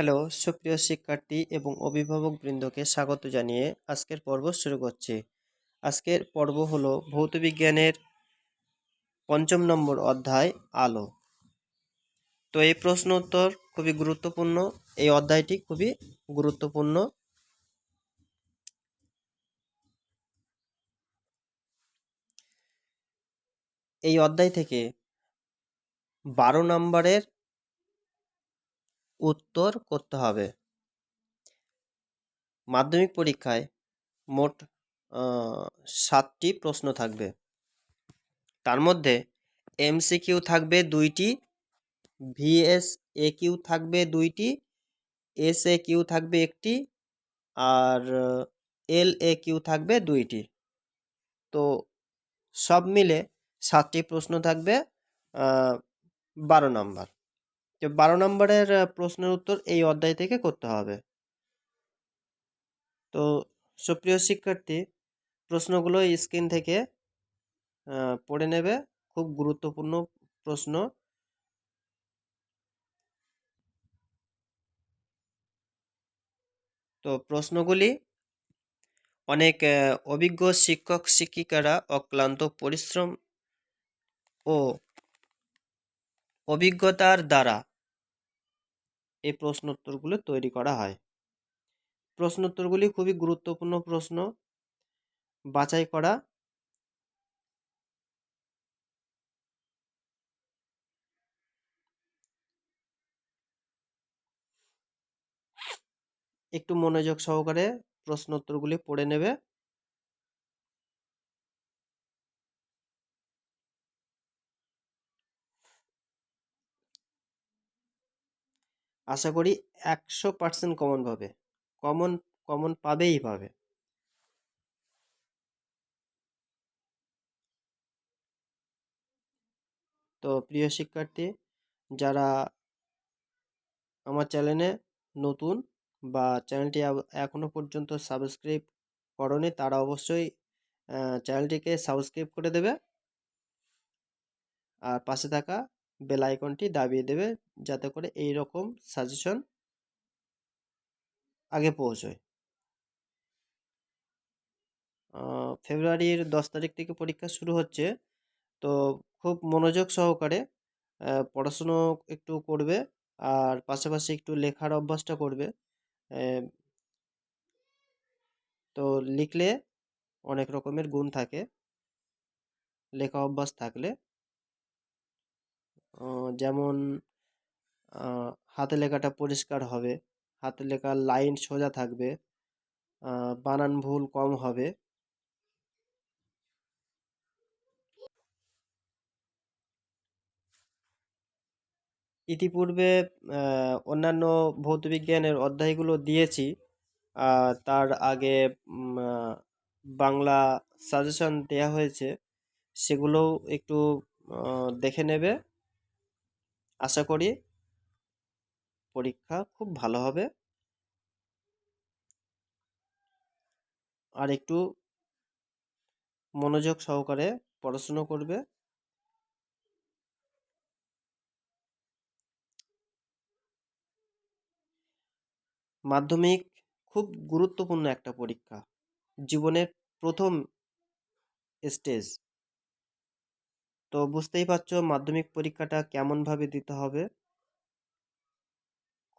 Hello, সুপ্রিয় শিক্ষার্থী এবং অভিভাবকবৃন্দকে স্বাগত জানিয়ে আজকের পর্ব শুরু করছি। আজকের পর্ব হলো ভৌতবিজ্ঞানের ৫ম নম্বর অধ্যায় আলো। তো এই প্রশ্ন উত্তর খুবই গুরুত্বপূর্ণ। এই অধ্যায়টি খুবই গুরুত্বপূর্ণ। এই অধ্যায় থেকে ১২ নম্বরের উত্তর করতে হবে। মাধ্যমিক পরীক্ষায় মোট ৭টি প্রশ্ন থাকবে। তার মধ্যে এমসিকিউ থাকবে ২টি, ভিএসএকিউ থাকবে ২টি, এসএকিউ থাকবে ১টি, আর এলএকিউ থাকবে ২টি। তো সব মিলে ৭টি প্রশ্ন থাকবে, ১২ নম্বর। তো ১২ নম্বরের প্রশ্নের উত্তর এই অধ্যায় থেকে করতে হবে। তো সুপ্রিয় শিক্ষার্থী, প্রশ্নগুলো স্ক্রিন থেকে পড়ে নেবে। খুব গুরুত্বপূর্ণ প্রশ্ন। তো প্রশ্নগুলি অনেক অভিজ্ঞ শিক্ষক শিক্ষিকারা অক্লান্ত পরিশ্রম ও অভিজ্ঞতার দ্বারা এই প্রশ্ন উত্তরগুলো তৈরি করা হয়। প্রশ্ন উত্তরগুলি খুবই গুরুত্বপূর্ণ প্রশ্ন, বাছাই করা। একটু মনোযোগ সহকারে প্রশ্ন উত্তরগুলি পড়ে নেবে। আশা করি ১০০% কমন পাবে। কমন কমন পাবেই পাবে। তো প্রিয় শিক্ষার্থী, যারা আমার চ্যানেলে নতুন বা চ্যানেলটি এখনো পর্যন্ত সাবস্ক্রাইব করনি, তারা অবশ্যই চ্যানেলটিকে সাবস্ক্রাইব করে দেবে আর পাশে থাকা বেল আইকনটি দাবিয়ে দেবে, যাতে করে এই রকম সাজেশন আগে পৌঁছয়। ফেব্রুয়ারির 10 তারিখ থেকে পরীক্ষা শুরু হচ্ছে। তো খুব মনোযোগ সহকারে পড়াশুনো একটু করবে, আর পাশাপাশি একটু লেখার অভ্যাসটা করবে। তো লিখলে অনেক রকমের গুণ থাকে লেখা অভ্যাস থাকলে। যেমন হাতে লেখাটা পরিষ্কার হবে, হাতে লেখার লাইন সোজা থাকবে, বানান ভুল কম হবে। ইতিপূর্বে অন্যান্য ভৌতবিজ্ঞানের অধ্যায়গুলো দিয়েছি, তার আগে বাংলা সাজেশন দেয়া হয়েছে, সেগুলোও একটু দেখে নেবে। আশা করি পরীক্ষা খুব ভালো হবে। আর একটু মনোযোগ সহকারে পড়াশুনো করবে। মাধ্যমিক খুব গুরুত্বপূর্ণ একটা পরীক্ষা, জীবনের প্রথম স্টেজ। তো বুঝতেই পারছো মাধ্যমিক পরীক্ষাটা কেমনভাবে দিতে হবে।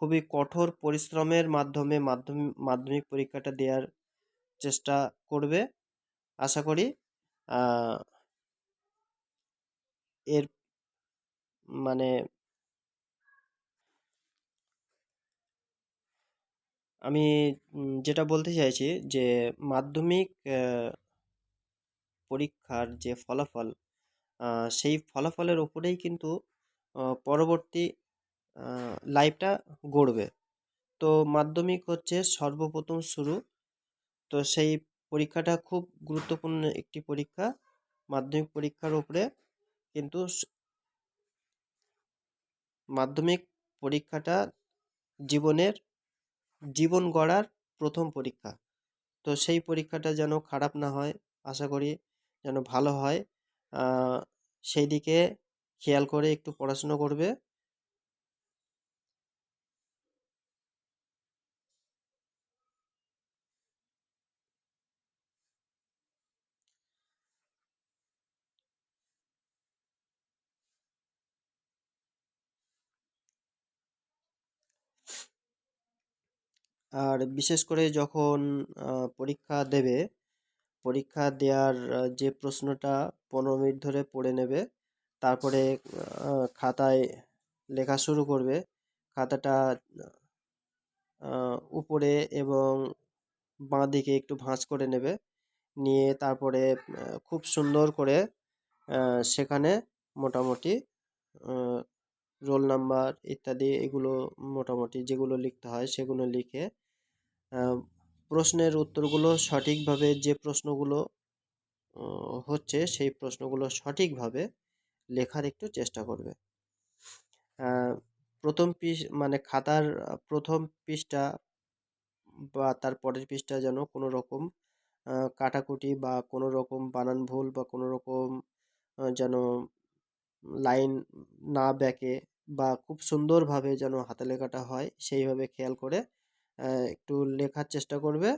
খুবই কঠোর পরিশ্রমের মাধ্যমে মাধ্যমিক পরীক্ষাটা দেওয়ার চেষ্টা করবে। আশা করি এর মানে আমি যেটা বলতে চাইছি যে মাধ্যমিক পরীক্ষার যে ফলাফল, সেই ফলাফলের উপরেই কিন্তু পরবর্তী লাইফটা গড়বে। তো মাধ্যমিক হচ্ছে সর্বপ্রথম শুরু। তো সেই পরীক্ষাটা খুব গুরুত্বপূর্ণ একটি পরীক্ষা। মাধ্যমিক পরীক্ষার উপরে কিন্তু মাধ্যমিক পরীক্ষাটা জীবন গড়ার প্রথম পরীক্ষা। তো সেই পরীক্ষাটা যেন খারাপ না হয়, আশা করি যেন ভালো হয়। সেই দিকে খেয়াল করে একটু পড়াশুনো করবে। আর বিশেষ করে যখন পরীক্ষা দেবে, পরীক্ষা দেওয়ার যে প্রশ্নটা 15 মিনিট ধরে পড়ে নেবে, তারপরে খাতায় লেখা শুরু করবে। খাতাটা উপরে এবং বাঁ দিকে একটু ভাঁজ করে নেবে, নিয়ে তারপরে খুব সুন্দর করে সেখানে মোটামুটি রোল নাম্বার ইত্যাদি এগুলো মোটামুটি যেগুলো লিখতে হয় সেগুলো লিখে প্রশ্নের উত্তরগুলো সঠিকভাবে, যে প্রশ্নগুলো হচ্ছে সেই প্রশ্নগুলো সঠিকভাবে লেখার একটু চেষ্টা করবে। প্রথম মানে খাতার প্রথম পৃষ্ঠা বা তার পরের পৃষ্ঠা যেন কোনো রকম কাটাকুটি বা কোনো রকম বানান ভুল বা কোনো রকম যেন লাইন না ব্যাকে বা খুব সুন্দরভাবে যেন হাতে লেখাটা হয় সেইভাবে খেয়াল করে একটু লেখার চেষ্টা করবে।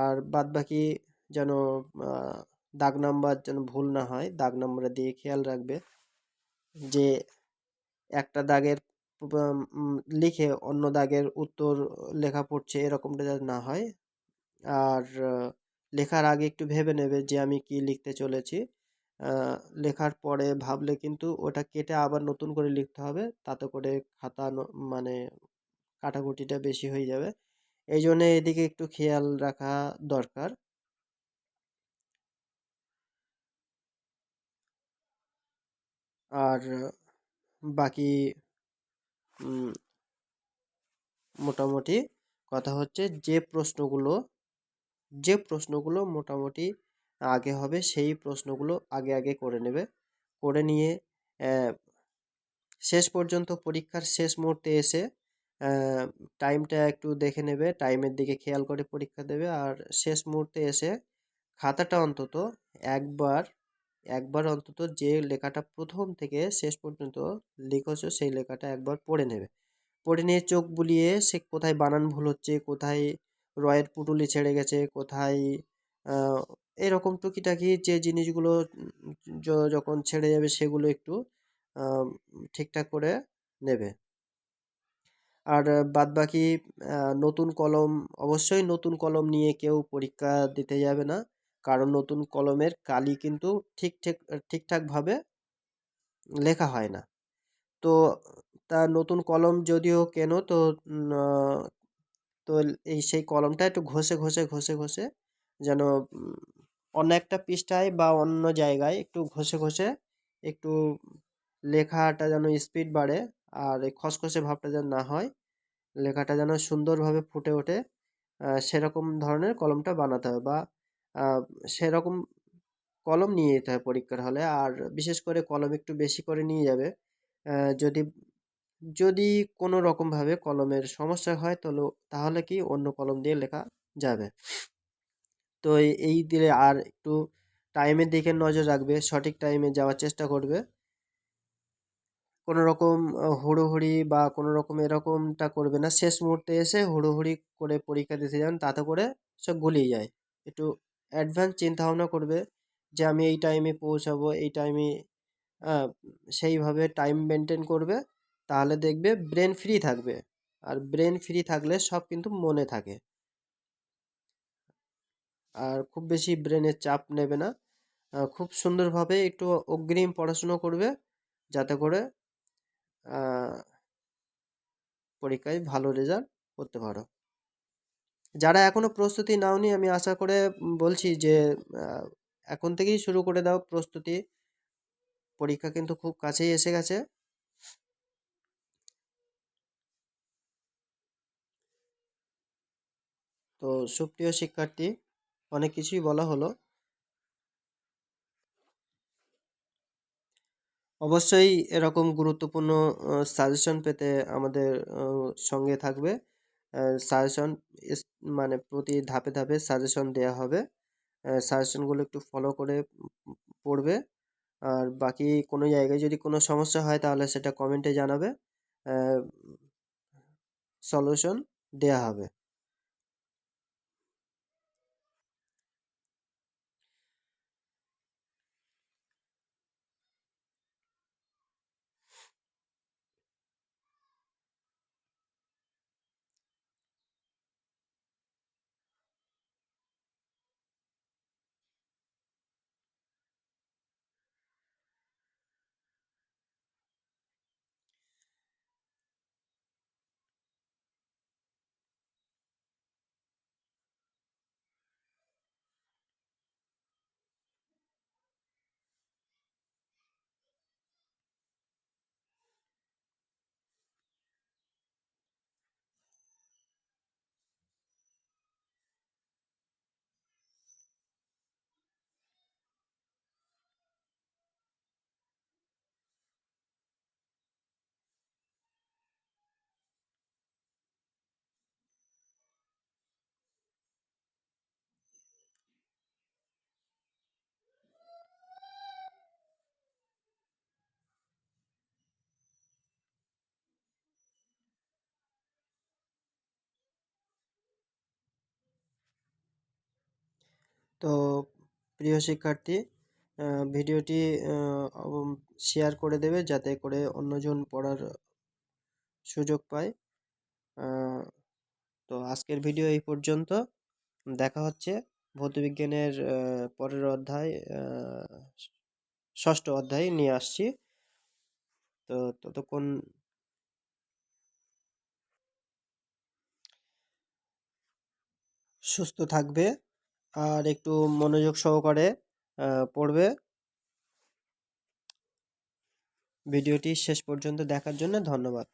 আর বাদবাকি যেন দাগ নাম্বার যেন ভুল না হয়, দাগ নাম্বার দিয়ে খেয়াল রাখবে যে একটা দাগের লিখে অন্য দাগের উত্তর লেখা পড়ছে, এরকমটা যাতে না হয়। আর লেখার আগে একটু ভেবে নেবে যে আমি কি লিখতে চলেছি। লেখার পরে ভাবলে কিন্তু ওটা কেটে আবার নতুন করে লিখতে হবে, তাতে করে খাতা মানে কাটাকুটিটা বেশি হয়ে যাবে। এই জন্য এদিকে একটু খেয়াল রাখা দরকার। আর বাকি মোটামুটি কথা হচ্ছে যে প্রশ্নগুলো মোটামুটি আগে হবে সেই প্রশ্নগুলো আগে আগে করে নেবে, করে নিয়ে শেষ পর্যন্ত পরীক্ষার শেষ মুহূর্তে এসে টাইমটা একটু দেখে নেবে, টাইমের দিকে খেয়াল করে পরীক্ষা দেবে। আর শেষ মুহূর্তে এসে খাতাটা অন্তত একবার একবার অন্তত যে লেখাটা প্রথম থেকে শেষ পর্যন্ত লিখেছো সেই লেখাটা একবার পড়ে নেবে। পড়ে নিয়ে চোখ বুলিয়ে সে কোথায় বানান ভুল হচ্ছে, কোথায় রয়ের পুটুলি ছেড়ে গেছে, কোথায় এরকম টুকিটাকি যে জিনিসগুলো যখন ছেড়ে যাবে সেগুলো একটু ঠিকঠাক করে নেবে। আর বাদবাকি নতুন কলম, অবশ্যই নতুন কলম নিয়ে কেউ পরীক্ষা দিতে যাবে না, কারণ নতুন কলমের কালি কিন্তু ঠিকঠাকভাবে লেখা হয় না। তো তা নতুন কলম যদিও কেনো তো তো সেই কলমটা একটু ঘষে ঘষে ঘষে ঘষে যেন অন্য একটা পৃষ্ঠায় বা অন্য জায়গায় একটু ঘষে ঘষে একটু লেখাটা যেন স্পিড বাড়ে, আর এই খসখসে ভাবটা যেন না হয়, লেখাটা যেন সুন্দরভাবে ফুটে ওঠে, সেরকম ধরনের কলমটা বানাতে হবে বা সেরকম কলম নিয়ে যেতে হয় পরীক্ষার হলে। আর বিশেষ করে কলম একটু বেশি করে নিয়ে যাবে। যদি যদি কোনো রকমভাবে কলমের সমস্যা হয় তাহলে কি অন্য কলম দিয়ে লেখা যাবে। তো এই দিলে আর একটু টাইমের দিকে নজর রাখবে, সঠিক টাইমে যাওয়ার চেষ্টা করবে। কোনো রকম হুড়োহুড়ি বা কোনো রকম এরকমটা করবে না, শেষ মুহূর্তে এসে হুড়োহুড়ি করে পরীক্ষা দিতে যান, তাতে করে সব গুলিয়ে যায়। একটু অ্যাডভান্স চিন্তা ভাবনা করবে যে আমি এই টাইমে পৌঁছাবো, এই টাইমে সেইভাবে টাইম মেনটেন করবে, তাহলে দেখবে ব্রেন ফ্রি থাকবে। আর ব্রেন ফ্রি থাকলে সব কিন্তু মনে থাকে। আর খুব বেশি ব্রেনের চাপ নেবে না, খুব সুন্দরভাবে একটু অগ্রিম পড়াশুনো করবে, যাতে করে পরীক্ষায় ভালো রেজাল্ট করতে পারো। যারা এখনো প্রস্তুতি নাওনি, আমি আশা করে বলছি যে এখন থেকেই শুরু করে দাও প্রস্তুতি, পরীক্ষা কিন্তু খুব কাছেই এসে গেছে। তো সুপ্রিয় শিক্ষার্থী, অনেক কিছুই বলা হলো। অবশ্যই এরকম গুরুত্বপূর্ণ সাজেশন পেতে আমাদের সঙ্গে থাকবে। সাজেশন মানে প্রতি ধাপে ধাপে সাজেশন দেওয়া হবে, সাজেশনগুলো একটু ফলো করে পড়বে। আর বাকি কোনো জায়গায় যদি কোনো সমস্যা হয় তাহলে সেটা কমেন্টে জানাবে, সলিউশন দেয়া হবে। তো প্রিয় শিক্ষার্থী, ভিডিওটি শেয়ার করে দেবে যাতে করে অন্যজন পড়ার সুযোগ পায়। তো আজকের ভিডিও এই পর্যন্ত। দেখা হচ্ছে ভৌতবিজ্ঞানের পরের অধ্যায়, ষষ্ঠ অধ্যায় নিয়ে আসছি। তো ততক্ষণ সুস্থ থাকবে আর একটু মনোযোগ সহকারে পড়বে। ভিডিওটি শেষ পর্যন্ত দেখার জন্য ধন্যবাদ।